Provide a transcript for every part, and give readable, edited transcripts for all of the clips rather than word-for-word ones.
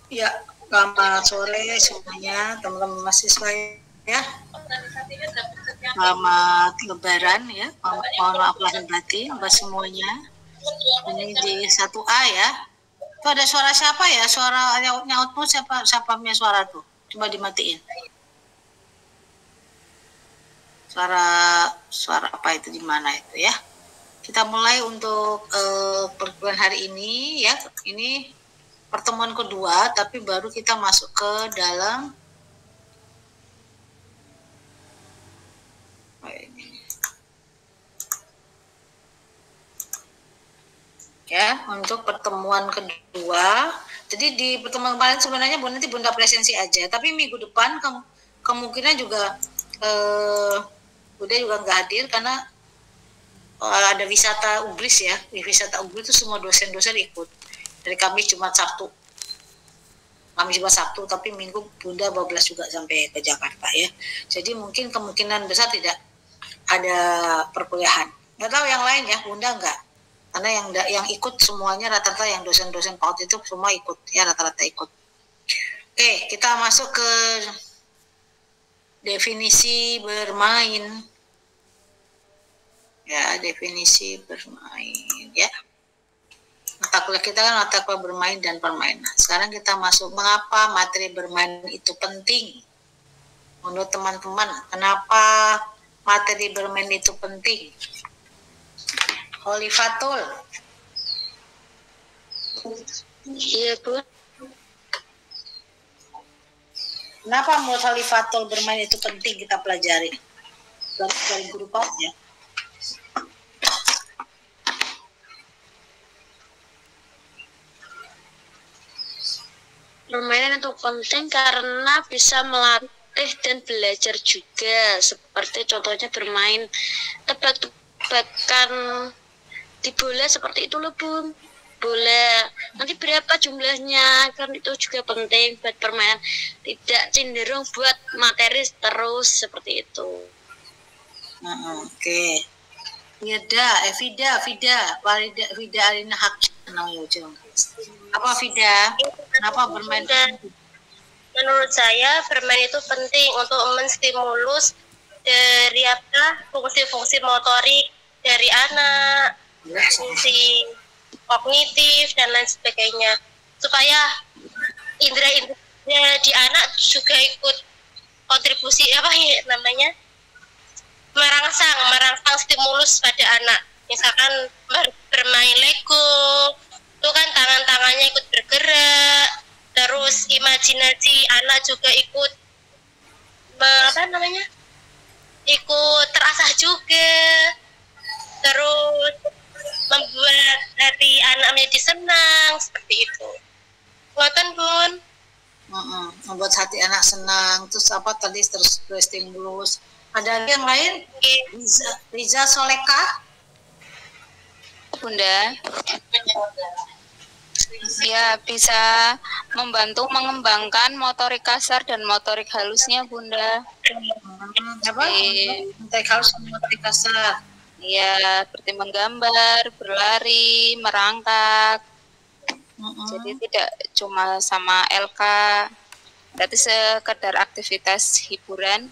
Ya, selamat sore semuanya teman-teman mahasiswa ya. Selamat Lebaran ya. Mohon maaf lahir batin buat semuanya. Ini di 1A ya. Itu ada suara siapa ya? Suara nyaut tuh siapa punya suara tuh? Coba dimatiin. Suara apa itu di mana itu ya? Kita mulai untuk perkuliahan hari ini ya. Ini pertemuan kedua, tapi baru kita masuk ke dalam ya untuk pertemuan kedua. Jadi di pertemuan kemarin sebenarnya nanti Bunda presensi aja, tapi minggu depan kemungkinan juga Bunda juga nggak hadir karena ada wisata Ubris ya. Di wisata Ubris itu semua dosen-dosen ikut dari Kamis Jumat Sabtu. Kamis Jumat Sabtu, tapi Minggu Bunda bablas juga sampai ke Jakarta ya. Jadi mungkin kemungkinan besar tidak ada perkuliahan. Nggak tahu yang lain ya, Bunda nggak. Karena yang ikut semuanya rata-rata yang dosen-dosen PAUD itu semua ikut ya, rata-rata ikut. Oke, kita masuk ke definisi bermain. Ya, definisi bermain ya. Mata kuliah kita kan mata kuliah bermain dan permainan. Sekarang kita masuk mengapa materi bermain itu penting. Menurut teman-teman, kenapa materi bermain itu penting? Khalifatul. Iya, Bu. Kenapa menurut Khalifatul bermain itu penting kita pelajari? Dari guru PAUD ya. Permainan itu penting karena bisa melatih dan belajar juga. Seperti contohnya bermain tebak-tebakan di bola seperti itu loh, Bun. Bola nanti berapa jumlahnya, kan itu juga penting buat permainan, tidak cenderung buat materi terus seperti itu. Oke. Vida Alina Hak. Apa Vida? Kenapa bermain? Menurut saya bermain itu penting untuk menstimulus dari fungsi-fungsi motorik dari anak, fungsi kognitif dan lain sebagainya, supaya indera-indera di anak juga ikut kontribusi merangsang stimulus pada anak. Misalkan bermain Lego, itu kan tangan-tangannya ikut bergerak, terus imajinasi anak juga ikut ikut terasah juga, terus membuat hati anak menjadi senang seperti itu. Ngoten, Bun. Membuat hati anak senang, terus apa tadi terus stimulus. Ada yang lain? Riza Soleka? Bunda. Ya, bisa membantu mengembangkan motorik kasar dan motorik halusnya, Bunda. Apa? Motorik halus dan motorik kasar. Ya, seperti menggambar, berlari, merangkak. Jadi tidak cuma sama LK, berarti sekedar aktivitas hiburan.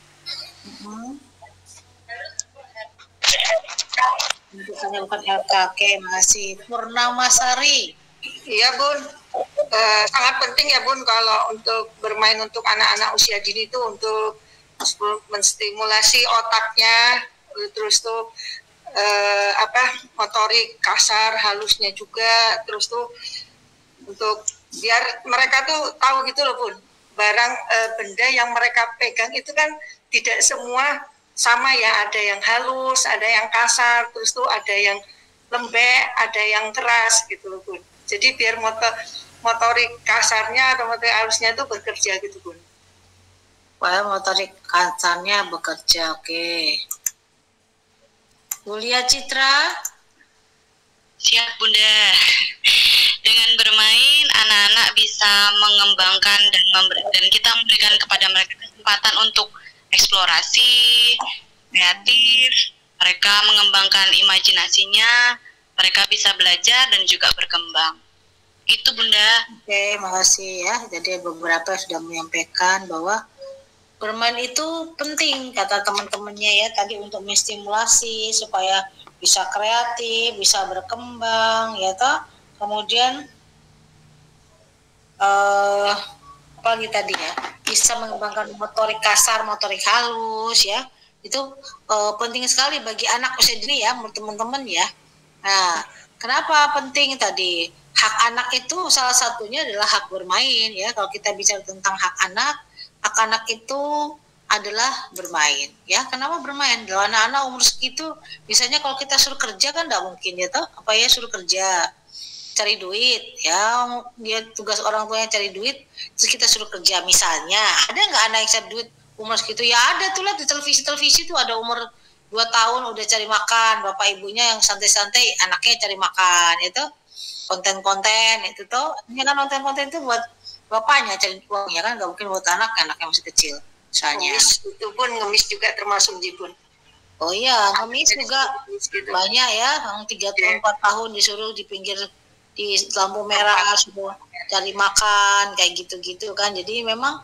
Untuk menyebabkan LKK masih Purnamasari. Iya, Bun. Sangat penting ya, Bun, kalau untuk bermain untuk anak-anak usia dini itu untuk menstimulasi otaknya, terus tuh motorik kasar halusnya juga, terus tuh untuk biar mereka tuh tahu gitu loh, Bun, barang benda yang mereka pegang itu kan tidak semua sama ya, ada yang halus, ada yang kasar, terus tuh ada yang lembek, ada yang keras gitu loh, Bun. Jadi biar motorik kasarnya atau motorik halusnya itu bekerja gitu, Bun. Wah, motorik kasarnya bekerja, oke. Yulia Citra. Siap, Bunda. Dengan bermain, anak-anak bisa mengembangkan dan kita memberikan kepada mereka kesempatan untuk eksplorasi, kreatif, mereka mengembangkan imajinasinya, mereka bisa belajar dan juga berkembang. Gitu Bunda. Oke, makasih ya. Jadi beberapa sudah menyampaikan bahwa bermain itu penting kata teman-temannya ya tadi untuk menstimulasi supaya bisa kreatif, bisa berkembang ya toh. Kemudian apa lagi tadi ya? Bisa mengembangkan motorik kasar, motorik halus ya. Itu penting sekali bagi anak usia dini ya, teman-teman ya. Nah, kenapa penting tadi? Hak anak itu salah satunya adalah hak bermain ya. Kalau kita bicara tentang hak anak itu adalah bermain ya. Kenapa bermain? Kalau anak-anak umur segitu, misalnya kalau kita suruh kerja kan tidak mungkin ya toh. Apa ya suruh kerja, cari duit ya, dia tugas orang tuanya cari duit, terus kita suruh kerja misalnya. Ada nggak anak yang cari duit umur segitu? Ya ada tuh lah di televisi tuh ada umur 2 tahun udah cari makan, bapak ibunya yang santai-santai, anaknya cari makan itu. Konten-konten itu tuh, ini kan konten-konten itu buat bapaknya cari uang ya kan, nggak mungkin buat anaknya masih kecil misalnya. Ngemis, itu pun ngemis juga termasuk Jibun. Oh iya, ngemis juga gitu. Banyak ya, yang 3 tahun 4 tahun disuruh di pinggir di lampu merah suruh cari makan kayak gitu-gitu kan. Jadi memang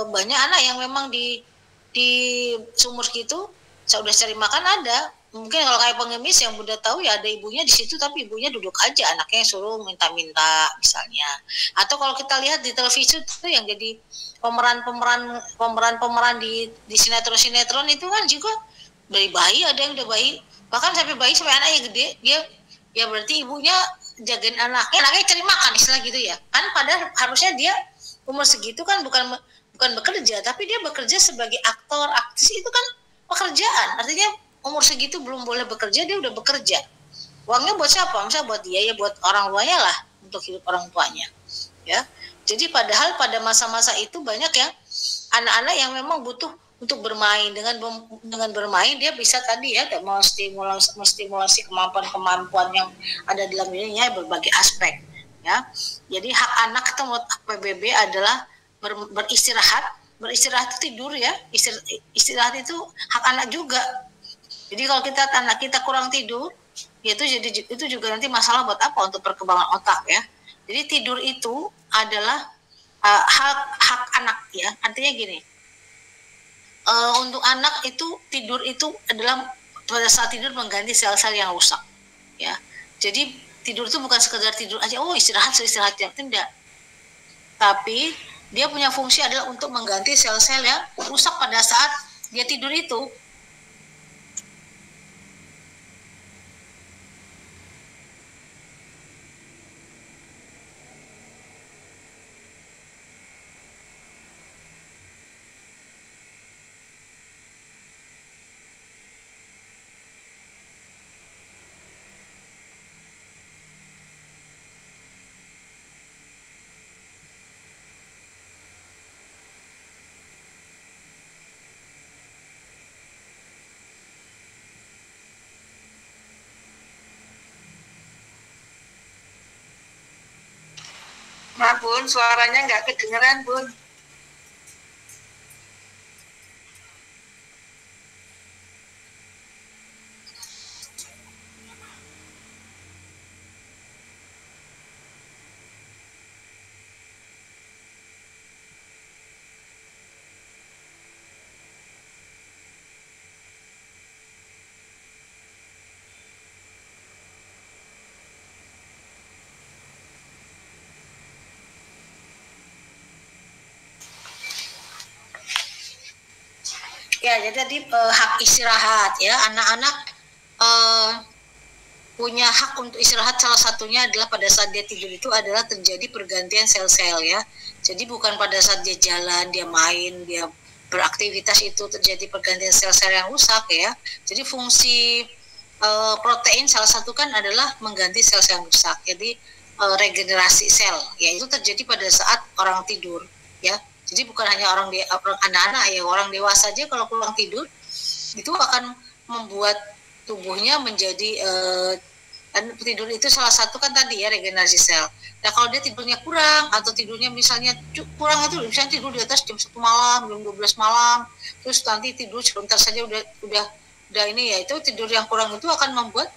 banyak anak yang memang di sumur gitu sudah cari makan ada. Mungkin kalau kayak pengemis yang Bunda tahu ya ada ibunya di situ tapi ibunya duduk aja, anaknya suruh minta-minta misalnya. Atau kalau kita lihat di televisi itu yang jadi pemeran di sinetron itu kan juga dari bayi, ada yang udah bayi, bahkan sampai bayi sampai anaknya gede, dia ya berarti ibunya jagain anaknya cari makan istilah gitu ya. Kan padahal harusnya dia umur segitu kan bukan bekerja, tapi dia bekerja sebagai aktor, aktris itu kan pekerjaan. Artinya umur segitu belum boleh bekerja, dia udah bekerja. Uangnya buat siapa? Misalnya buat dia ya buat orang tuanya lah, untuk hidup orang tuanya. Ya. Jadi padahal pada masa-masa itu banyak ya anak-anak yang memang butuh untuk bermain. Dengan bermain dia bisa tadi ya menstimulasi kemampuan yang ada dalam dirinya berbagai aspek. Ya. Jadi hak anak itu menurut PBB adalah beristirahat. Beristirahat itu tidur ya. Istirahat itu hak anak juga. Jadi kalau anak kita kurang tidur, ya itu juga nanti masalah buat apa untuk perkembangan otak ya. Jadi tidur itu adalah hak anak ya. Artinya gini, untuk anak itu tidur itu adalah pada saat tidur mengganti sel-sel yang rusak ya. Jadi tidur itu bukan sekedar tidur aja, oh istirahat ya, tidak. Tapi dia punya fungsi adalah untuk mengganti sel-sel yang rusak pada saat dia tidur itu. Nah Bun, suaranya nggak kedengeran Bun. Ya, jadi tadi hak istirahat ya, anak-anak punya hak untuk istirahat. Salah satunya adalah pada saat dia tidur itu adalah terjadi pergantian sel-sel ya. Jadi bukan pada saat dia jalan, dia main, dia beraktivitas itu terjadi pergantian sel-sel yang rusak ya. Jadi fungsi protein salah satu kan adalah mengganti sel-sel yang rusak. Jadi regenerasi sel ya itu terjadi pada saat orang tidur ya. Jadi bukan hanya orang anak-anak ya, orang dewasa aja kalau kurang tidur itu akan membuat tubuhnya menjadi tidur itu salah satu kan tadi ya regenerasi sel. Nah kalau dia tidurnya kurang atau tidurnya misalnya kurang itu misalnya tidur di atas jam 1 malam, jam 12 malam, terus nanti tidur sebentar saja udah ini ya, itu tidur yang kurang itu akan membuat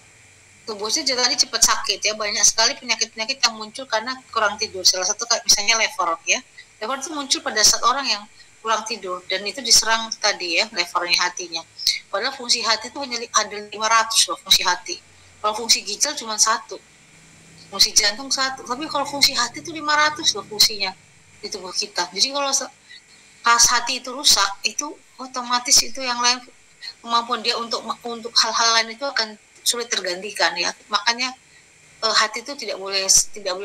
tubuhnya jadi cepat sakit ya. Banyak sekali penyakit-penyakit yang muncul karena kurang tidur. Salah satu kayak misalnya lever ya. Lever itu muncul pada saat orang yang kurang tidur dan itu diserang tadi ya levernya, hatinya. Padahal fungsi hati itu hanya ada 500 loh fungsi hati. Kalau fungsi ginjal cuma 1, fungsi jantung 1, tapi kalau fungsi hati itu 500 loh fungsinya di tubuh kita. Jadi kalau pas hati itu rusak, itu otomatis itu yang lain, kemampuan dia untuk hal-hal lain itu akan sulit tergantikan ya. Makanya hati itu tidak boleh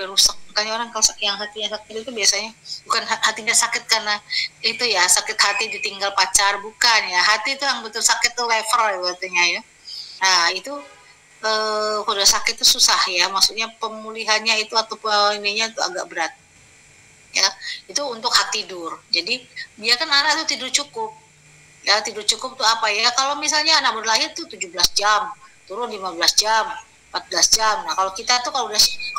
rusak. Makanya orang kalau yang hatinya sakit itu biasanya bukan hatinya sakit karena itu ya, sakit hati ditinggal pacar, bukan ya. Hati itu yang betul sakit itu level ya katanya ya. Nah itu kalau sakit itu susah ya, maksudnya pemulihannya itu atau ininya itu agak berat ya. Itu untuk hak tidur. Jadi biarkan anak itu tidur cukup ya. Tidur cukup tuh apa ya, kalau misalnya anak berlahir tuh 17 jam, turun 15 jam, 14 jam. Nah kalau kita tuh kalau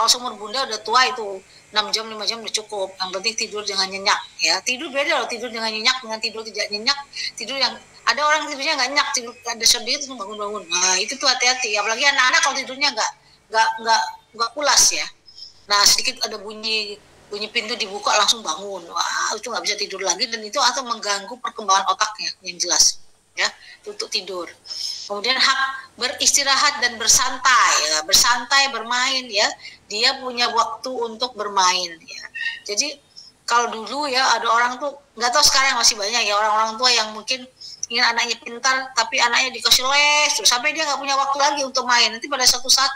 seumur bunda udah tua itu 6 jam 5 jam udah cukup. Yang penting tidur dengan nyenyak ya. Tidur beda loh, tidur dengan nyenyak dengan tidur tidak nyenyak. Tidur yang ada orang tidurnya nggak nyenyak, tidur ada sedih terus bangun-bangun. Nah itu tuh hati-hati. Apalagi anak-anak kalau tidurnya nggak pulas ya. Nah sedikit ada bunyi pintu dibuka langsung bangun. Wah itu nggak bisa tidur lagi, dan itu atau mengganggu perkembangan otaknya yang jelas ya, untuk tidur. Kemudian hak beristirahat dan bersantai ya, bermain ya. Dia punya waktu untuk bermain ya. Jadi kalau dulu ya ada orang tuh, nggak tahu sekarang masih banyak ya orang-orang tua yang mungkin ingin anaknya pintar tapi anaknya dikasih les terus sampai dia nggak punya waktu lagi untuk main. Nanti pada suatu saat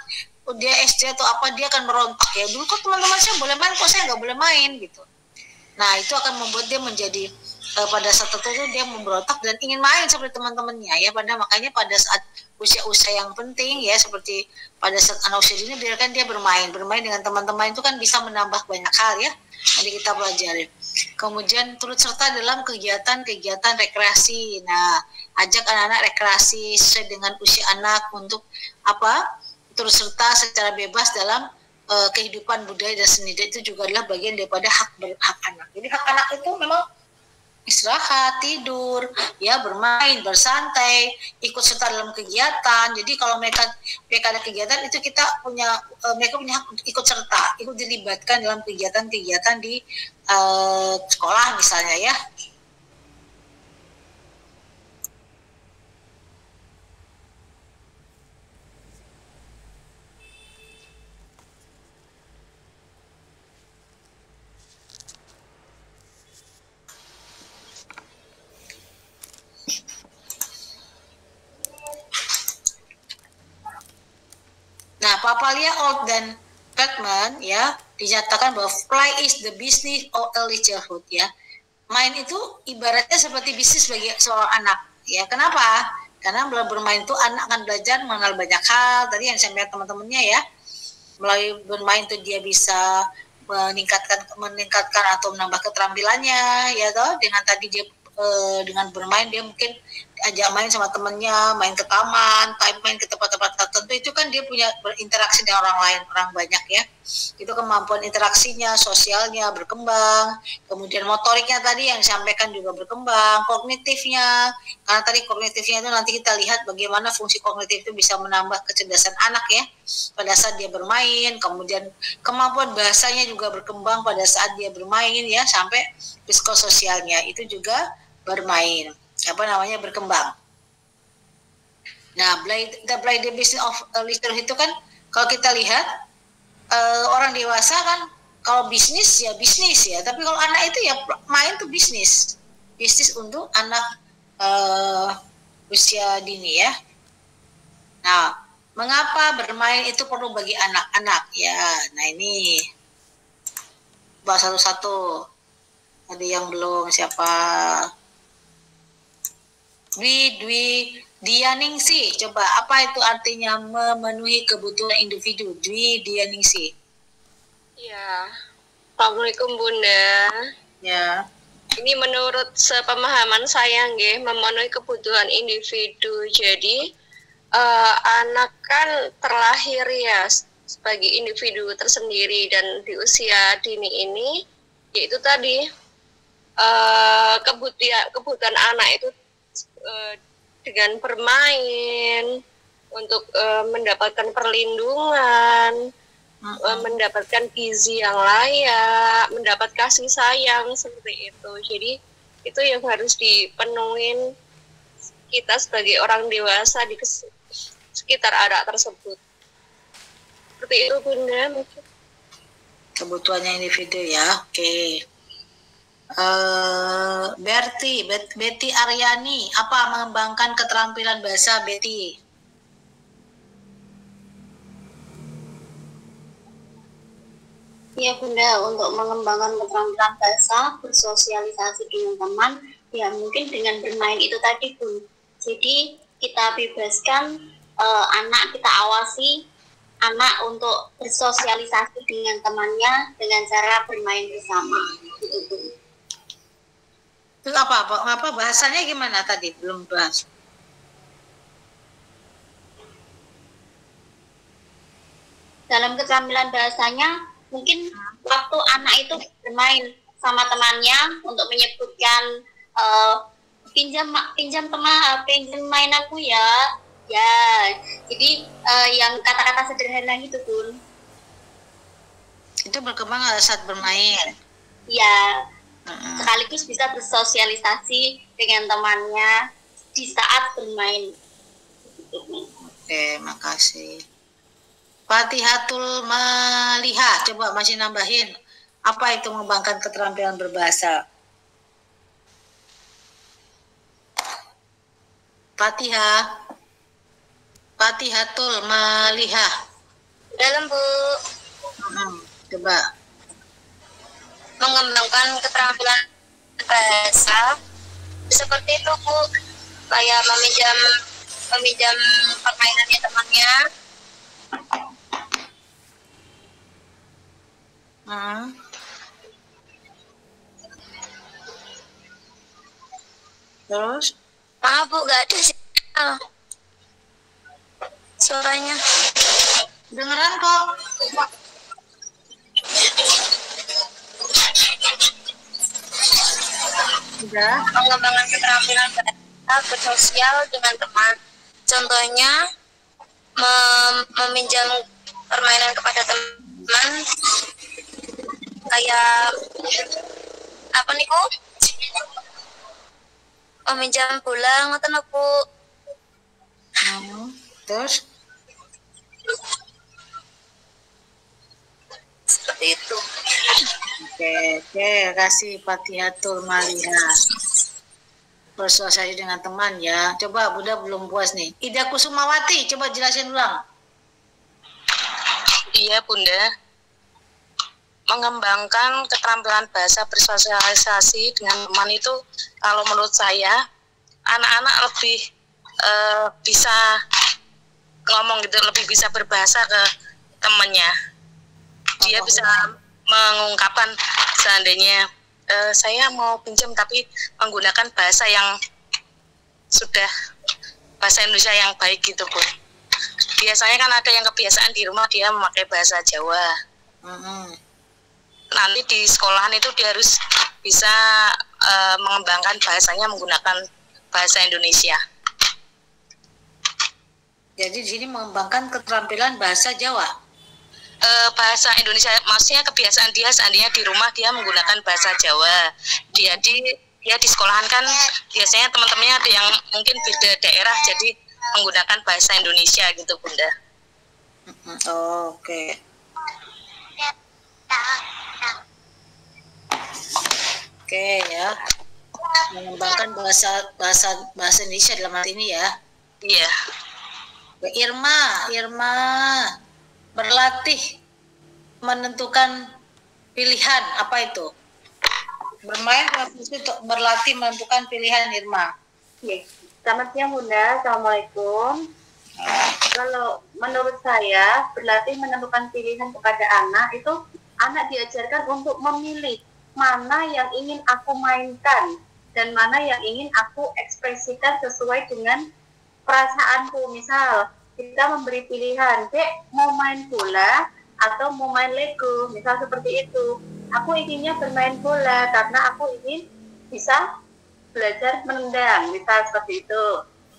dia SD atau apa dia akan merontak ya, dulu kok teman-teman saya boleh main kok saya nggak boleh main gitu. Nah itu akan membuat dia menjadi pada saat tertentu dia memberontak dan ingin main seperti teman-temannya ya. Makanya pada saat usia-usia yang penting ya, seperti pada saat anak usia ini biarkan dia bermain dengan teman-teman, itu kan bisa menambah banyak hal ya, nanti kita pelajari. Kemudian turut serta dalam kegiatan rekreasi. Nah ajak anak-anak rekreasi sesuai dengan usia anak untuk apa, turut serta secara bebas dalam kehidupan budaya dan seni. Itu juga adalah bagian daripada hak anak. Jadi hak anak itu memang istirahat, tidur, ya bermain, bersantai, ikut serta dalam kegiatan. Jadi kalau mereka ada kegiatan itu kita mereka punya hak untuk ikut serta, ikut dilibatkan dalam kegiatan-kegiatan di sekolah misalnya ya. Nah, Papalia, Old dan Beckman ya dinyatakan bahwa play is the business of early childhood ya. Main itu ibaratnya seperti bisnis bagi seorang anak ya. Kenapa? Karena bermain itu anak akan belajar mengenal banyak hal. Tadi yang saya lihat teman-temannya ya, melalui bermain itu dia bisa meningkatkan atau menambah keterampilannya ya toh. Dengan tadi dia dengan bermain dia mungkin ajak main sama temennya, main ke taman, main ke tempat-tempat tertentu, itu kan dia punya berinteraksi dengan orang lain, orang banyak ya. Itu kemampuan interaksinya, sosialnya berkembang, kemudian motoriknya tadi yang disampaikan juga berkembang, kognitifnya, karena tadi kognitifnya itu nanti kita lihat bagaimana fungsi kognitif itu bisa menambah kecerdasan anak ya pada saat dia bermain. Kemudian kemampuan bahasanya juga berkembang pada saat dia bermain ya, sampai psikososialnya itu juga bermain, berkembang. Nah, the business of literature itu kan kalau kita lihat orang dewasa kan kalau bisnis ya, tapi kalau anak itu ya main tuh bisnis untuk anak usia dini ya. Nah, mengapa bermain itu perlu bagi anak-anak ya? Nah ini bahas satu-satu. Ada yang belum, siapa? Dwi Dianingsi, coba apa itu artinya memenuhi kebutuhan individu? Dwi Dianingsi. Ya, Assalamualaikum Bunda. Ya. Ini menurut sepemahaman saya nggih, memenuhi kebutuhan individu. Jadi anak kan terlahir ya sebagai individu tersendiri, dan di usia dini ini yaitu tadi kebutuhan anak itu dengan bermain untuk mendapatkan perlindungan, mendapatkan gizi yang layak, mendapat kasih sayang seperti itu. Jadi itu yang harus dipenuhin kita sebagai orang dewasa di sekitar anak tersebut. Seperti itu Bunda. Kebutuhannya individu ya. Oke. Betty Aryani, apa mengembangkan keterampilan bahasa Betty? Ya Bunda, untuk mengembangkan keterampilan bahasa, bersosialisasi dengan teman, ya mungkin dengan bermain itu tadi Bun. Jadi kita bebaskan anak, kita awasi anak untuk bersosialisasi dengan temannya dengan cara bermain bersama. Itu apa bahasanya gimana tadi? Belum bahas. Dalam keterampilan bahasanya, mungkin waktu anak itu bermain sama temannya untuk menyebutkan pinjam mainanku ya. Ya, jadi yang kata-kata sederhana gitu Bun. Itu berkembang saat bermain. Ya, sekaligus bisa bersosialisasi dengan temannya di saat bermain. Oke, makasih. Fatihatul Maliha, coba masih nambahin. Apa itu mengembangkan keterampilan berbahasa? Fatihatul Maliha. Dalam Bu. Coba. Mengembangkan keterampilan bahasa seperti itu Bu, kayak meminjam permainannya temannya. Terus? Maaf Bu, gak ada suaranya. Dengeran kok. Udah. Mengembangkan keterampilan bahasa bersosial dengan teman. Contohnya meminjam permainan kepada teman, kayak apa nih Bu? Meminjam bola ngoten Bu. Terus? Seperti itu. Oke, kasih Fatihatul Maliha. Bersosialisasi dengan teman ya. Coba Bunda belum puas nih. Ida Kusumawati, coba jelasin ulang. Iya Bunda. Mengembangkan keterampilan bahasa bersosialisasi dengan teman itu, kalau menurut saya anak-anak lebih bisa ngomong gitu, lebih bisa berbahasa ke temannya. Dia bisa mengungkapkan seandainya saya mau pinjam tapi menggunakan bahasa yang sudah bahasa Indonesia yang baik gitu Bun. Biasanya kan ada yang kebiasaan di rumah dia memakai bahasa Jawa. Nanti di sekolahan itu dia harus bisa mengembangkan bahasanya menggunakan bahasa Indonesia. Jadi di sini mengembangkan keterampilan bahasa Jawa. Bahasa Indonesia, maksudnya kebiasaan dia seandainya di rumah dia menggunakan bahasa Jawa. Dia di sekolahan kan biasanya teman-temannya ada yang mungkin beda daerah, jadi menggunakan bahasa Indonesia gitu Bunda. Oke. Oke ya. Mengembangkan bahasa Indonesia dalam arti ini ya. Iya. Irma berlatih menentukan pilihan, apa itu? Bermain berlatih menentukan pilihan, Irma. Selamat siang Bunda, Assalamualaikum. Kalau menurut saya berlatih menentukan pilihan kepada anak itu, anak diajarkan untuk memilih mana yang ingin aku mainkan dan mana yang ingin aku ekspresikan sesuai dengan perasaanku. Misal kita memberi pilihan, Dek mau main bola atau mau main Lego, misal seperti itu. Aku inginnya bermain bola karena aku ingin bisa belajar menendang, misal seperti itu.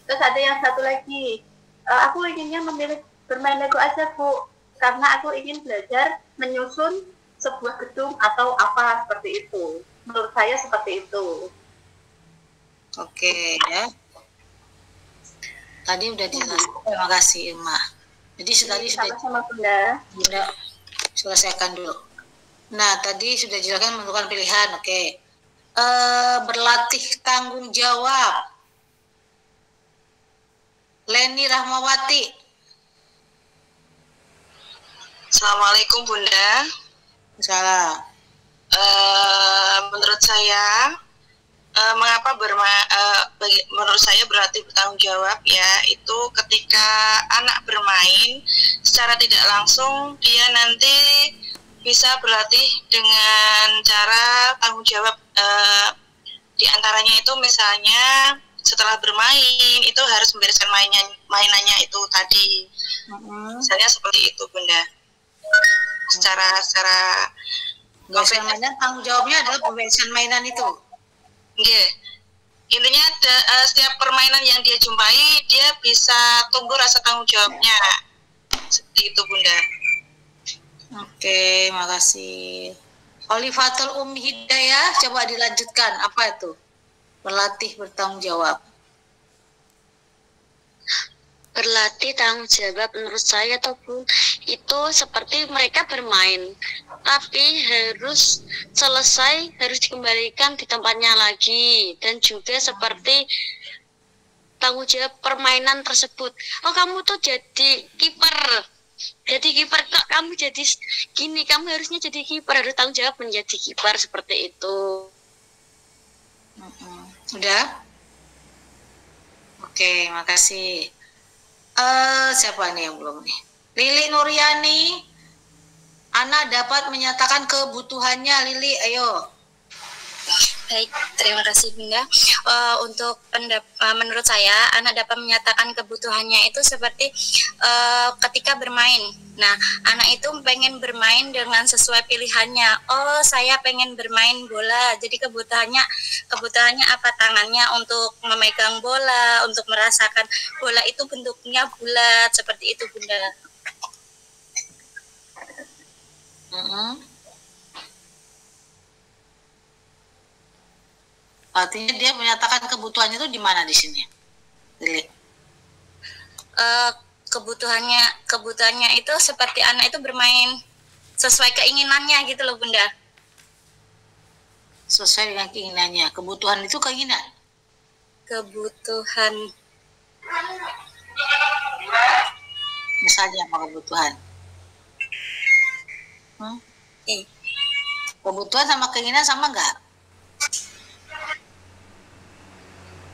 Terus ada yang satu lagi, aku inginnya memilih bermain Lego aja Bu, karena aku ingin belajar menyusun sebuah gedung atau apa seperti itu. Menurut saya seperti itu. Oke ya. Tadi udah dijelaskan. Terima kasih Irma. Jadi tadi sudah Sama-sama Bunda. Bunda selesaikan dulu. Nah, tadi sudah dijelaskan menentukan pilihan. Oke. Berlatih tanggung jawab. Leni Rahmawati. Assalamualaikum Bunda. Salah. Menurut saya menurut saya berarti bertanggung jawab ya itu ketika anak bermain secara tidak langsung dia nanti bisa berlatih dengan cara tanggung jawab, di antaranya itu misalnya setelah bermain itu harus membereskan mainannya itu tadi. Misalnya seperti itu Bunda. Secara Pemberesan mainan, tanggung jawabnya adalah pemberesan mainan itu. Yeah. Intinya setiap permainan yang dia jumpai dia bisa tumbuh rasa tanggung jawabnya. Seperti itu Bunda. Oke, makasih. Khalifatul Ummi Hidayah, coba dilanjutkan. Apa itu? Berlatih bertanggung jawab. Berlatih tanggung jawab menurut saya tuh Bu, itu seperti mereka bermain, tapi harus selesai, harus dikembalikan di tempatnya lagi, dan juga seperti tanggung jawab permainan tersebut. Oh kamu tuh jadi kiper kok kamu jadi gini, kamu harusnya jadi kiper, harus tanggung jawab menjadi kiper seperti itu. Udah? Oke, makasih. Siapa nih yang belum nih? Lili Nuriani. Ana dapat menyatakan kebutuhannya. Lili, ayo. Baik, terima kasih Bunda. Menurut saya, anak dapat menyatakan kebutuhannya itu seperti ketika bermain. Nah, anak itu pengen bermain dengan sesuai pilihannya. Oh, saya pengen bermain bola. Jadi kebutuhannya apa? Tangannya untuk memegang bola, untuk merasakan bola itu bentuknya bulat, seperti itu Bunda. Artinya dia menyatakan kebutuhannya itu di mana di sini? Lili. Kebutuhannya itu seperti anak itu bermain sesuai keinginannya gitu loh Bunda. Sesuai dengan keinginannya. Kebutuhan itu keinginan. Kebutuhan. Misalnya apa kebutuhan? Kebutuhan sama keinginan sama enggak?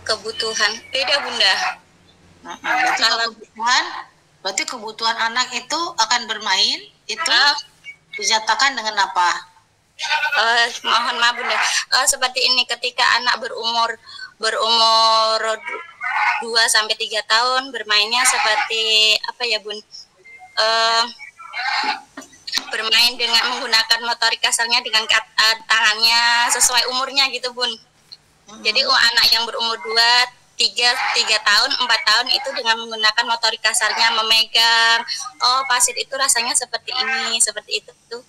Kebutuhan beda Bunda. Berarti kebutuhan anak itu akan bermain itu dinyatakan dengan apa? Mohon maaf Bunda. Seperti ini, ketika anak berumur 2-3 tahun bermainnya seperti apa ya Bun? Bermain dengan menggunakan motorik kasarnya dengan tangannya sesuai umurnya gitu Bun. Jadi anak yang berumur 3 tahun, 4 tahun itu dengan menggunakan motorik kasarnya memegang, oh pasir itu rasanya seperti ini, seperti itu tuh.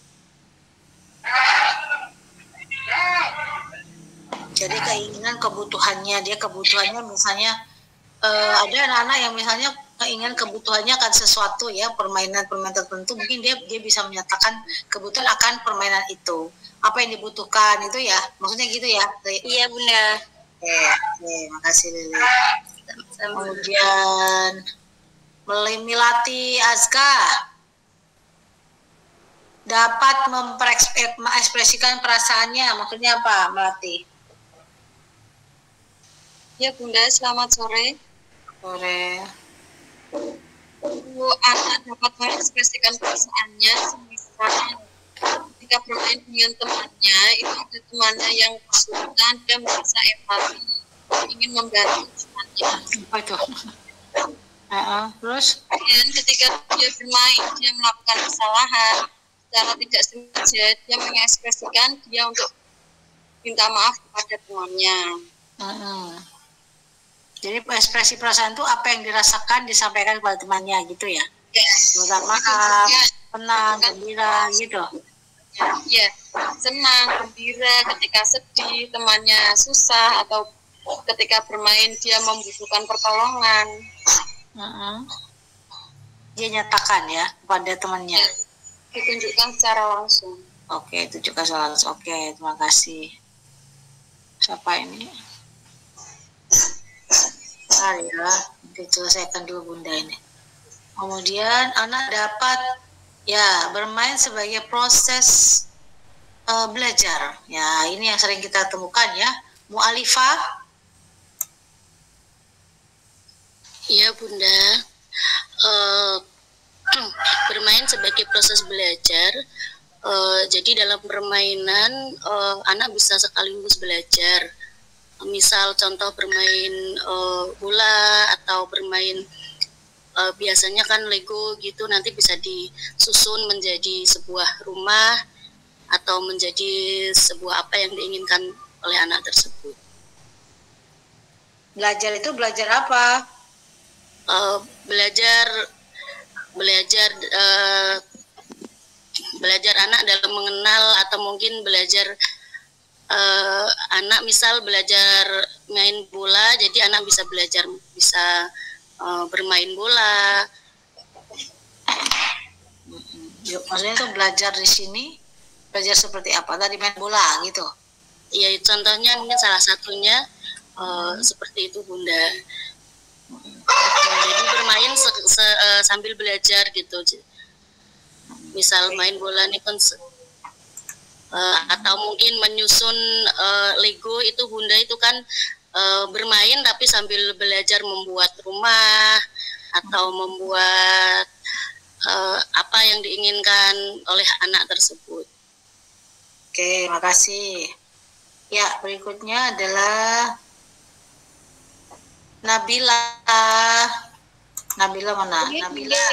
Jadi keinginan kebutuhannya, dia kebutuhannya misalnya ada anak-anak yang misalnya keinginan kebutuhannya akan sesuatu ya, permainan tertentu, mungkin dia bisa menyatakan kebutuhan akan permainan itu. Apa yang dibutuhkan itu ya, maksudnya gitu ya? Iya Bunda. Oke, makasih Lili. Kemudian Melati Azka dapat mengekspresikan perasaannya, maksudnya apa Melati? Ya Bunda, selamat sore. Sore. Anak dapat mengekspresikan perasaannya misalnya ketika bermain dengan temannya, itu ada temannya yang kesulitan, dia merasa empati, ingin membantu temannya. Apa itu? Terus? Dan ketika dia bermain, dia melakukan kesalahan, secara tidak sengaja dia mengekspresikan dia untuk minta maaf kepada temannya. Jadi ekspresi perasaan itu apa yang dirasakan disampaikan kepada temannya gitu ya. Minta maaf, tenang, gembira gitu. Ya, senang, gembira, ketika sedih, temannya susah, atau ketika bermain dia membutuhkan pertolongan. Dia nyatakan ya kepada temannya. Ya, ditunjukkan secara langsung. Oke, tunjukkan secara langsung. Oke, terima kasih. Siapa ini? Bentar ya, diselesaikan dulu Bunda ini. Kemudian anak dapat ya bermain sebagai proses belajar. Ya, ini yang sering kita temukan ya. Mu'alifah. Iya Bunda, bermain sebagai proses belajar. Jadi dalam permainan anak bisa sekaligus belajar. Misal contoh bermain bola atau bermain biasanya kan Lego gitu, nanti bisa disusun menjadi sebuah rumah atau menjadi sebuah apa yang diinginkan oleh anak tersebut. Belajar itu belajar apa? Belajar anak dalam mengenal, atau mungkin belajar anak misal belajar main bola, jadi anak bisa belajar bermain bola. Maksudnya itu belajar di sini, belajar seperti apa? Tadi main bola gitu. Iya, contohnya mungkin salah satunya seperti itu Bunda. Jadi bermain sambil belajar gitu. Misal main bola nih kan, atau mungkin menyusun Lego itu Bunda, itu kan bermain tapi sambil belajar membuat rumah atau membuat apa yang diinginkan oleh anak tersebut. Oke, makasih. Ya, berikutnya adalah Nabila. Nabila mana? Nabila.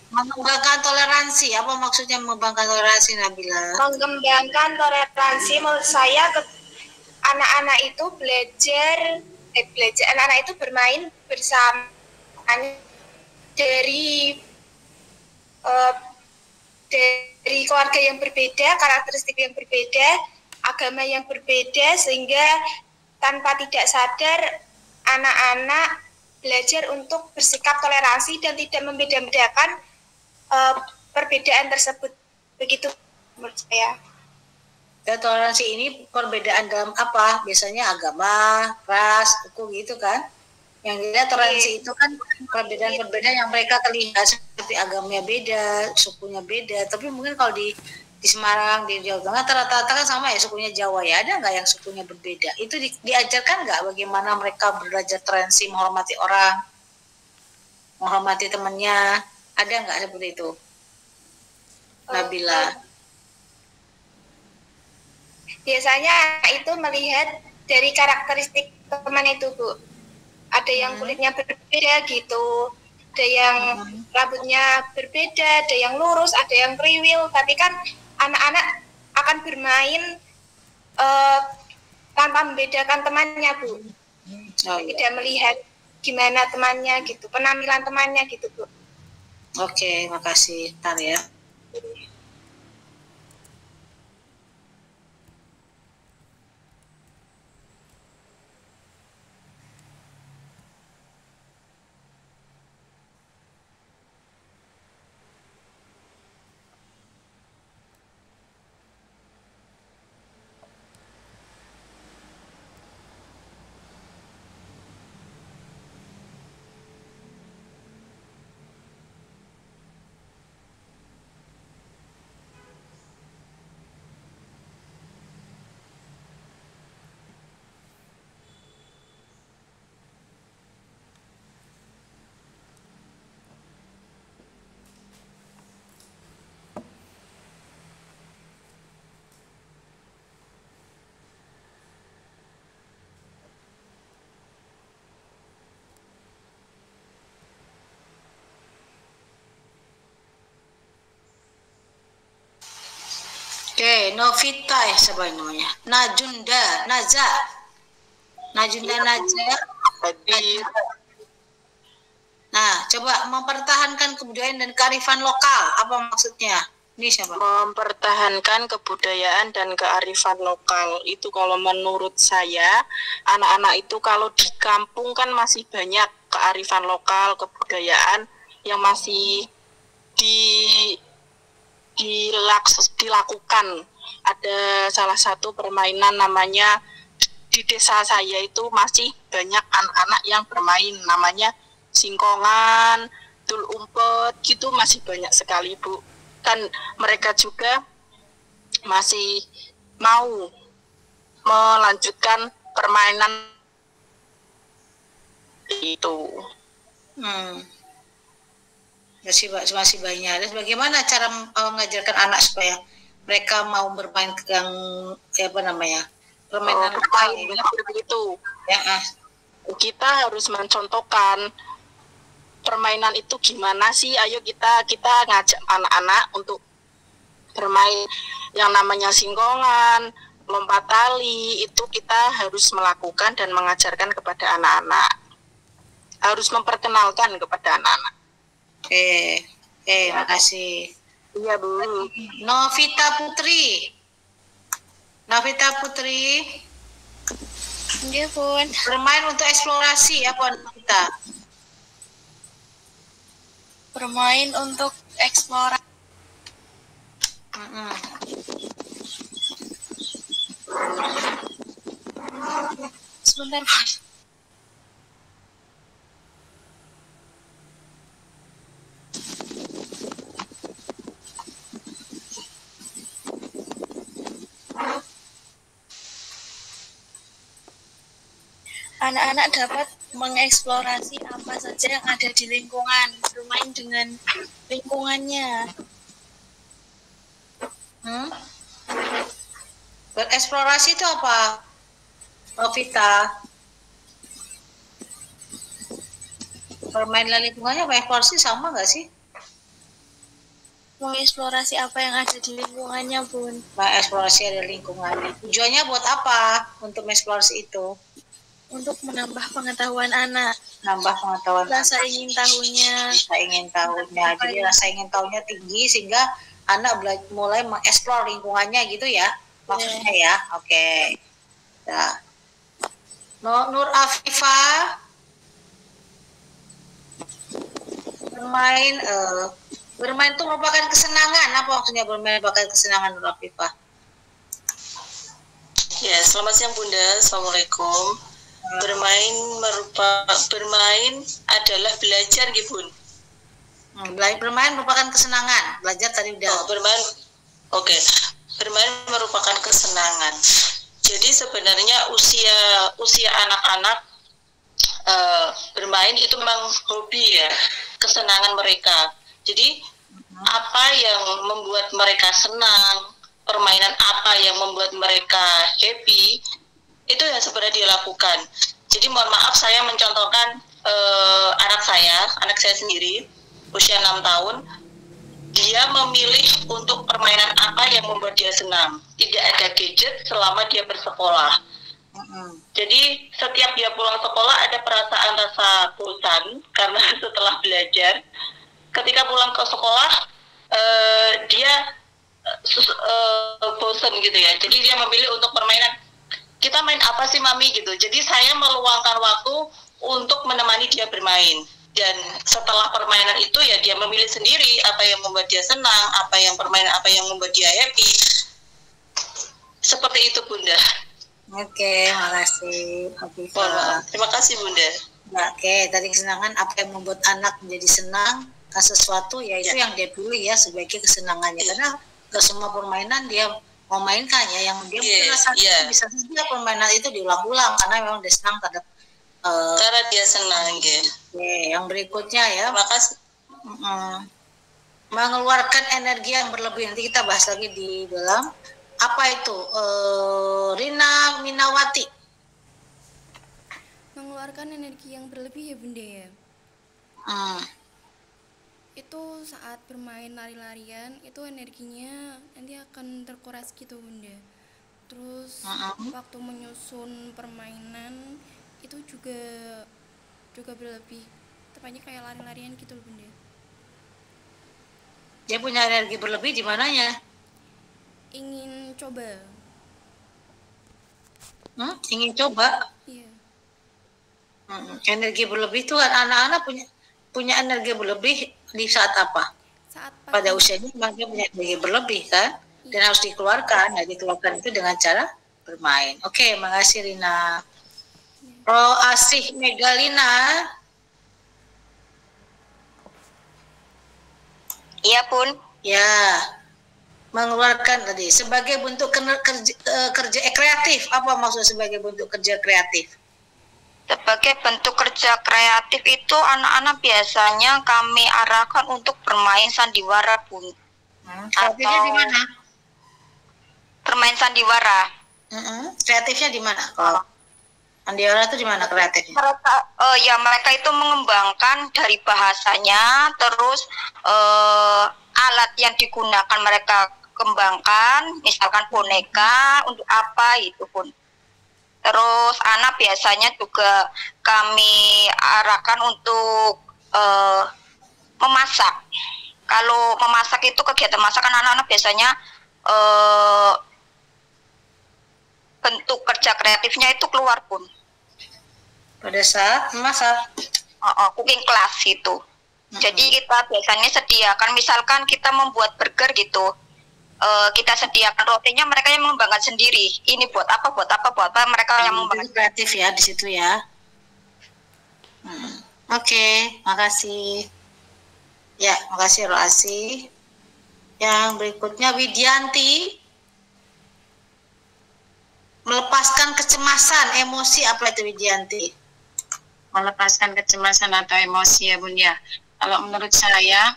Mengembangkan toleransi. Apa maksudnya mengembangkan toleransi, Nabila? Mengembangkan toleransi menurut saya anak-anak itu belajar anak-anak itu bermain bersama dari keluarga yang berbeda, karakteristik yang berbeda, agama yang berbeda, sehingga tanpa tidak sadar anak-anak belajar untuk bersikap toleransi dan tidak membeda-bedakan perbedaan tersebut. Begitu menurut saya. Dan toleransi ini perbedaan dalam apa? Biasanya agama, ras, suku gitu kan? Yang dilihat toleransi itu kan perbedaan-perbedaan yang mereka terlihat seperti agamanya beda, sukunya beda. Tapi mungkin kalau di Semarang, di Jawa Tengah rata-rata kan sama ya, sukunya Jawa ya. Ada nggak yang sukunya berbeda? Itu diajarkan nggak bagaimana mereka belajar toleransi, menghormati orang, menghormati temannya? Ada nggak seperti itu, Nabila? Biasanya itu melihat dari karakteristik teman itu, Bu. Ada yang kulitnya berbeda gitu, ada yang rambutnya berbeda, ada yang lurus, ada yang kriwil. Tapi kan anak-anak akan bermain tanpa membedakan temannya, Bu. Tidak melihat gimana temannya gitu, penampilan temannya gitu, Bu. Oke, makasih. Ntar ya. Oke, Novita ya siapa namanya? Najunda, Naza. Najunda Naja. Hadir. Nah, coba mempertahankan kebudayaan dan kearifan lokal. Apa maksudnya? Ini siapa? Mempertahankan kebudayaan dan kearifan lokal itu kalau menurut saya, anak-anak itu kalau di kampung kan masih banyak kearifan lokal, kebudayaan yang masih dilakukan. Ada salah satu permainan namanya, di desa saya itu masih banyak anak-anak yang bermain namanya singkongan, tul umpet gitu, masih banyak sekali Bu. Kan mereka juga masih mau melanjutkan permainan itu. Masih banyak. Terus bagaimana cara mengajarkan anak supaya mereka mau bermain yang permainan lokal begitu ya? Kita harus mencontohkan permainan itu gimana sih. Ayo kita ngajak anak-anak untuk bermain yang namanya singkongan, lompat tali, itu kita harus melakukan dan mengajarkan kepada anak-anak, harus memperkenalkan kepada anak-anak. Makasih. Iya Bu. Novita Putri. Iya Bun. Bermain untuk eksplorasi apa Novita? Bermain untuk eksplorasi. Sebentar. Anak-anak dapat mengeksplorasi apa saja yang ada di lingkungan, bermain dengan lingkungannya. Bereksplorasi itu apa, Novita? Bermain lingkungannya apa eksplorasi sama nggak sih? Mengeksplorasi apa yang ada di lingkungannya, Bun. Mengeksplorasi ada lingkungannya. Tujuannya buat apa untuk mengeksplorasi itu? Untuk menambah pengetahuan anak. Nambah pengetahuan. Rasa ingin tahunya. Jadi rasa ingin tahunya tinggi sehingga anak mulai mengeksplor lingkungannya gitu ya, maksudnya ya. Oke. Nah. Nur Afifah, bermain itu merupakan kesenangan. Apa maksudnya bermain merupakan kesenangan, Nur Afifah? Ya, selamat siang Bunda. Assalamualaikum. Bermain adalah belajar, gitu Bun. Bermain merupakan kesenangan. Belajar tadi udah. Bermain merupakan kesenangan. Jadi sebenarnya usia anak-anak bermain itu memang hobi ya, kesenangan mereka. Jadi apa yang membuat mereka senang, permainan apa yang membuat mereka happy, itu yang sebenarnya dilakukan. Jadi mohon maaf saya mencontohkan anak saya sendiri, usia 6 tahun, dia memilih untuk permainan apa yang membuat dia senang. Tidak ada gadget selama dia bersekolah. Jadi setiap dia pulang sekolah ada perasaan rasa bosan karena setelah belajar. Ketika pulang ke sekolah dia bosan gitu ya. Jadi dia memilih untuk permainan. Kita main apa sih Mami gitu. Jadi saya meluangkan waktu untuk menemani dia bermain. Dan setelah permainan itu ya dia memilih sendiri apa yang membuat dia senang, apa yang membuat dia happy. Seperti itu Bunda. Oke, makasih. Terima kasih Bunda. Oke, tadi kesenangan apa yang membuat anak menjadi senang ke sesuatu, ya itu yang dia pilih ya sebagai kesenangannya. Karena ke semua permainan dia mau mainkan ya, yang dia merasa bisa saja permainan itu diulang-ulang karena memang dia senang terhadap karena dia senang gitu. Yang berikutnya ya. Terima kasih. Mengeluarkan energi yang berlebih, nanti kita bahas lagi di dalam apa itu. Rina Minawati. Mengeluarkan energi yang berlebih ya Bunda ya. Itu saat bermain lari-larian itu energinya nanti akan terkuras gitu Bunda. Terus waktu menyusun permainan itu juga berlebih. Tepatnya kayak lari-larian gitu loh Bunda. Dia punya energi berlebih di mananya? Ingin coba. Ingin coba? Iya. Energi berlebih itu anak-anak punya energi berlebih di saat apa? Pada usianya memang dia punya energi berlebih kan? Dan harus dikeluarkan. Nah, dikeluarkan itu dengan cara bermain. Oke, makasih Rina. Asih Megalina. Iya Bun. Ya, mengeluarkan tadi sebagai bentuk kerja kreatif. Apa maksud sebagai bentuk kerja kreatif? Sebagai bentuk kerja kreatif itu anak-anak biasanya kami arahkan untuk bermain sandiwara Bun. Kreatifnya di mana? Bermain sandiwara. Kreatifnya di mana? Kalau sandiwara itu di mana kreatifnya? Mereka itu mengembangkan dari bahasanya, terus alat yang digunakan mereka kembangkan, misalkan boneka untuk apa itu Bun. Terus anak biasanya juga kami arahkan untuk memasak. Kalau memasak itu kegiatan masakan anak-anak biasanya bentuk kerja kreatifnya itu keluar Bun. Pada saat memasak? Cooking class itu. Jadi kita biasanya sediakan, misalkan kita membuat burger gitu. Kita sediakan rotinya, mereka yang mengembangkan sendiri. Ini buat apa, mereka yang mengembangkan. Kreatif ya di situ ya. Oke, makasih. Ya, makasih Roasi. Yang berikutnya Widianti. Melepaskan kecemasan, emosi, apa itu Widianti? Melepaskan kecemasan atau emosi ya Bun ya. Kalau menurut saya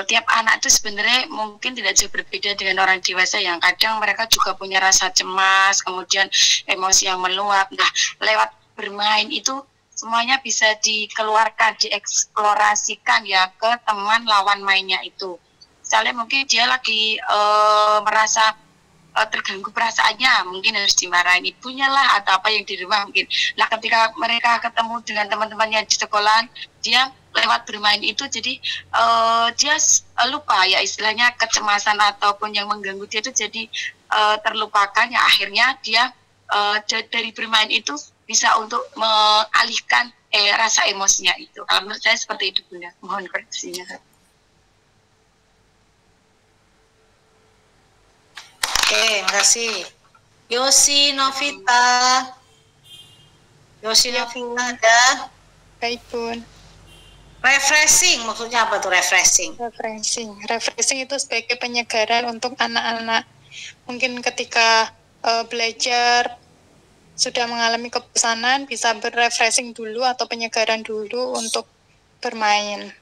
tiap anak itu sebenarnya mungkin tidak jauh berbeda dengan orang dewasa yang kadang mereka juga punya rasa cemas, kemudian emosi yang meluap. Nah, lewat bermain itu semuanya bisa dikeluarkan, dieksplorasikan ya ke teman lawan mainnya itu. Misalnya mungkin dia lagi merasa terganggu perasaannya, mungkin harus dimarahin ibunya lah atau apa yang di rumah mungkin. Nah, ketika mereka ketemu dengan teman-temannya di sekolah, dia lewat bermain itu jadi dia lupa ya, istilahnya kecemasan ataupun yang mengganggu dia itu jadi terlupakan ya, akhirnya dia dari bermain itu bisa untuk mengalihkan rasa emosinya itu. Kalau menurut saya seperti itu Bunda, mohon koreksinya. Oke, makasih. Yosi Novita. Yosi Novita ada? Baik Bun. Refreshing, maksudnya apa tuh refreshing? Refreshing itu sebagai penyegaran untuk anak-anak. Mungkin ketika belajar sudah mengalami kebosanan, bisa berrefreshing dulu atau penyegaran dulu untuk bermain.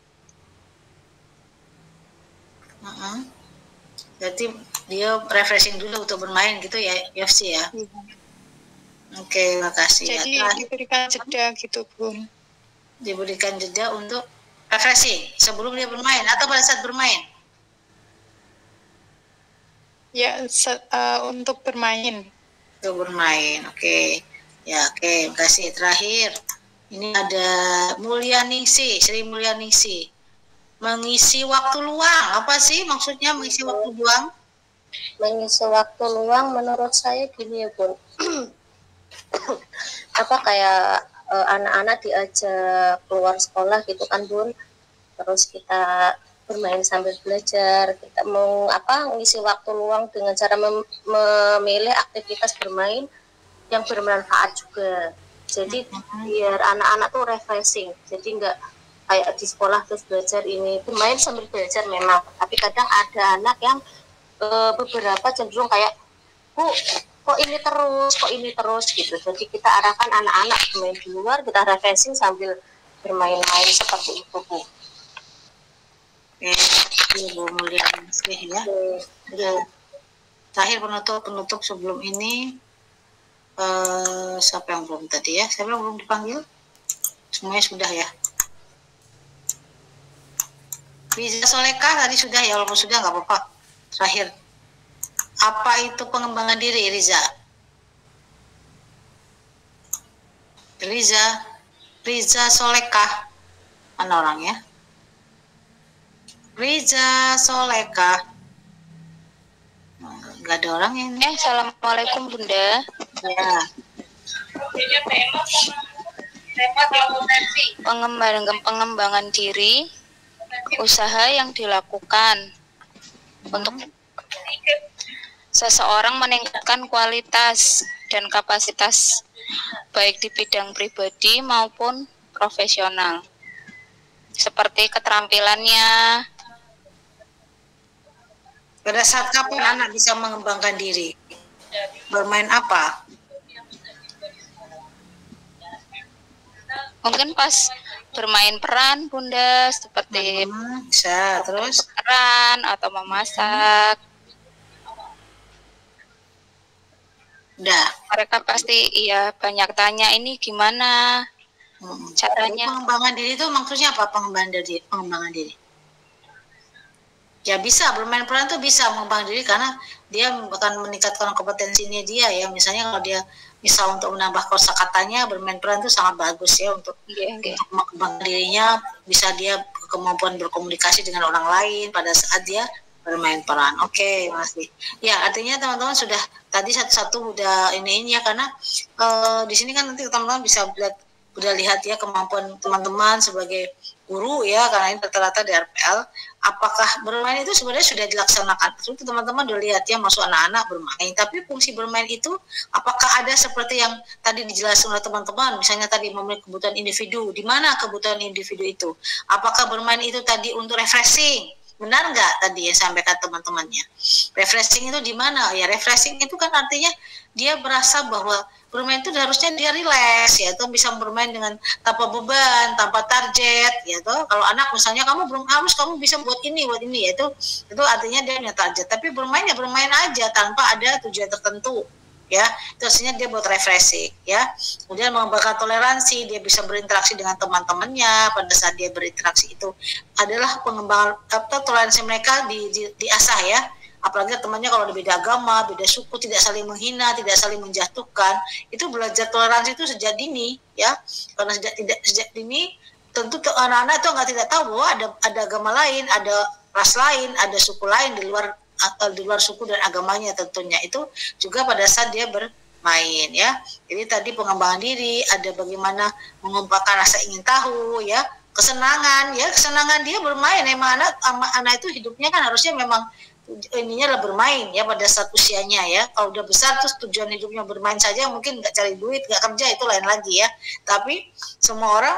Jadi dia refreshing dulu untuk bermain gitu ya, Yosi ya? Oke, makasih. Jadi diberikan jeda gitu Bun. Diberikan jeda untuk refreshing sebelum dia bermain atau pada saat bermain? Ya, untuk bermain. Untuk bermain, oke. Ya, oke, makasih. Terakhir, ini ada Mulyaningsi, Sri Mulyaningsi. Mengisi waktu luang, apa sih maksudnya mengisi waktu luang? Mengisi waktu luang menurut saya gini ya Bun. Kayak anak-anak diajak keluar sekolah gitu kan Bun, terus kita bermain sambil belajar, kita mau ngisi waktu luang dengan cara memilih aktivitas bermain yang bermanfaat juga. Jadi biar anak-anak tuh refreshing, jadi nggak kayak di sekolah terus belajar, ini bermain sambil belajar memang, tapi kadang ada anak yang beberapa cenderung kayak kok ini terus gitu. Jadi kita arahkan anak-anak bermain di luar, kita refreshing sambil bermain-main seperti itu Bu. Oke, Bu Mulyaningsih ya. Terakhir penutup sebelum ini siapa yang belum tadi ya? Siapa yang belum dipanggil? Semuanya sudah ya. Bisa Soleka tadi sudah ya, walaupun sudah nggak apa-apa. Terakhir. Apa itu pengembangan diri, Riza? Riza Solekah. Mana orangnya? Riza Solekah. Nggak ada orang ini. Assalamualaikum Bunda. Ya. Pengembangan diri, usaha yang dilakukan untuk seseorang meningkatkan kualitas dan kapasitas baik di bidang pribadi maupun profesional, seperti keterampilannya. Pada saat kapan anak bisa mengembangkan diri? Bermain apa? Mungkin pas bermain peran, Bunda, seperti bisa, terus peran atau memasak. Udah. Mereka pasti banyak tanya, ini gimana caranya. Pengembangan diri itu maksudnya apa? Pengembangan diri. Ya bisa, bermain peran tuh bisa mengembangkan diri karena dia akan meningkatkan kompetensinya dia ya. Misalnya kalau dia misal untuk menambah kosakatanya, bermain peran itu sangat bagus ya untuk mengembangkan dirinya. Bisa dia kemampuan berkomunikasi dengan orang lain pada saat dia bermain peran. Oke, masih. Ya, artinya teman-teman sudah tadi satu-satu udah ini ya, karena di sini kan nanti teman-teman bisa udah lihat ya kemampuan teman-teman sebagai guru ya, karena ini rata-rata di RPL. Apakah bermain itu sebenarnya sudah dilaksanakan? Itu teman-teman udah lihat ya, masuk anak-anak bermain. Tapi fungsi bermain itu apakah ada seperti yang tadi dijelaskan oleh teman-teman? Misalnya tadi memenuhi kebutuhan individu. Di mana kebutuhan individu itu? Apakah bermain itu tadi untuk refreshing? Benar nggak tadi yang sampaikan teman-temannya? Refreshing itu di mana? Ya refreshing itu kan artinya dia berasa bahwa bermain itu harusnya dia rileks ya, atau bisa bermain dengan tanpa beban, tanpa target ya toh. Kalau anak misalnya kamu belum harus kamu bisa buat ini ya, itu artinya dia punya target. Tapi bermain ya bermain aja tanpa ada tujuan tertentu ya. Itu artinya dia buat refreshing ya. Kemudian mengembangkan toleransi, dia bisa berinteraksi dengan teman-temannya. Pada saat dia berinteraksi itu adalah pengembangan toleransi mereka diasah ya. Apalagi temannya kalau beda agama, beda suku, tidak saling menghina, tidak saling menjatuhkan, itu belajar toleransi itu sejak dini ya. Karena sejak dini tentu anak-anak itu tidak tahu bahwa ada agama lain, ada ras lain, ada suku lain di luar suku dan agamanya tentunya. Itu juga pada saat dia bermain ya. Jadi tadi pengembangan diri, ada bagaimana mengungkapkan rasa ingin tahu ya, kesenangan dia bermain. Emang anak itu hidupnya kan harusnya memang ininya lah bermain ya pada saat usianya ya. Kalau udah besar terus tujuan hidupnya bermain saja, mungkin nggak cari duit, nggak kerja, itu lain lagi ya. Tapi semua orang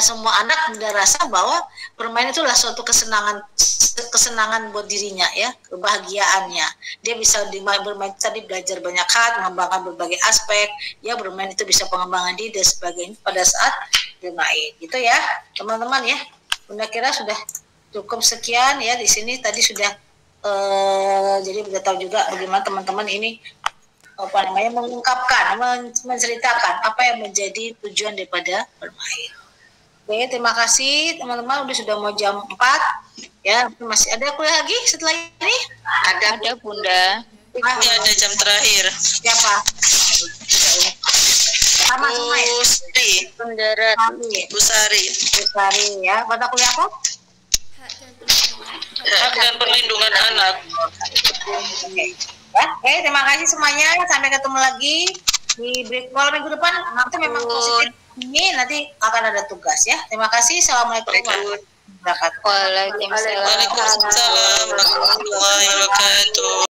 semua anak udah rasa bahwa bermain itulah suatu kesenangan buat dirinya ya, kebahagiaannya. Dia bisa bermain tadi belajar banyak hal, mengembangkan berbagai aspek ya. Bermain itu bisa pengembangan diri dan sebagainya pada saat bermain gitu ya teman-teman ya. Bunda kira sudah cukup sekian ya di sini tadi sudah jadi udah tahu juga bagaimana teman-teman ini mengungkapkan, menceritakan apa yang menjadi tujuan daripada bermain. Oke, terima kasih teman-teman, sudah mau jam 4 ya. Masih ada kuliah lagi setelah ini? Ada Bunda. Ada jam terakhir. Siapa? Sama semua ya? Bu Sari ya. Mata kuliah apa? Hak dan perlindungan anak. Oke, terima kasih semuanya. Sampai ketemu lagi di break call minggu depan. Nanti memang positif ini nanti akan ada tugas ya. Terima kasih. Assalamualaikum warahmatullahi wabarakatuh. Waalaikumsalam warahmatullahi wabarakatuh.